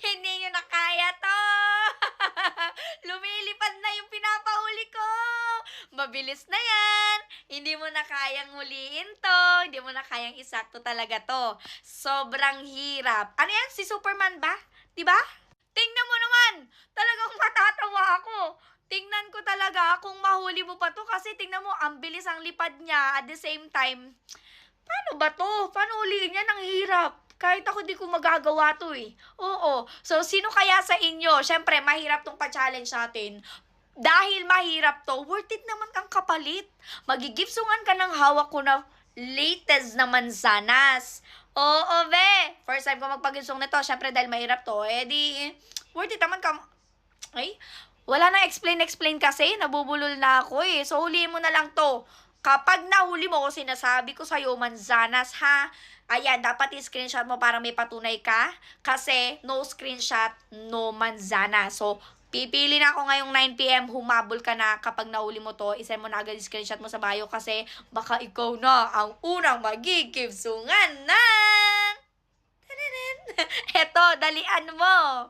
Hindi nyo na kaya to. Lumilipad na yung pinapahuli ko. Mabilis na yan. Hindi mo na kayang huliin to. Hindi mo na kayang isakto talaga to. Sobrang hirap. Ano yan? Si Superman ba? Diba? Tingnan mo naman. Talagang matatawa ako. Tingnan ko talaga kung mahuli mo pa to kasi tingnan mo, ang bilis ang lipad niya at the same time. Paano ba to? Paano huliin yan? Ang hirap. Kahit ako di ko magagawa to eh. Oo. So, sino kaya sa inyo? Siyempre, mahirap tong pa-challenge natin. Dahil mahirap to, worth it naman kang kapalit. Magigipsungan ka ng hawak ko na latest na mansanas. Oo, be. First time ko magpagipsong nito. Siyempre, dahil mahirap to, worth it naman ka. Ay, wala na explain kasi. Nabubulol na ako eh. So, huliin mo na lang to. Kapag nahuli mo ko, sinasabi ko sa'yo, manzanas ha. Ayan, dapat i-screenshot mo para may patunay ka. Kasi no screenshot, no manzana. So, pipili na ako ngayong 9 PM, humabol ka na kapag nahuli mo to. Isend mo na agad screenshot mo sa bio kasi baka ikaw na ang unang magigibsungan na. Eto, dalian mo.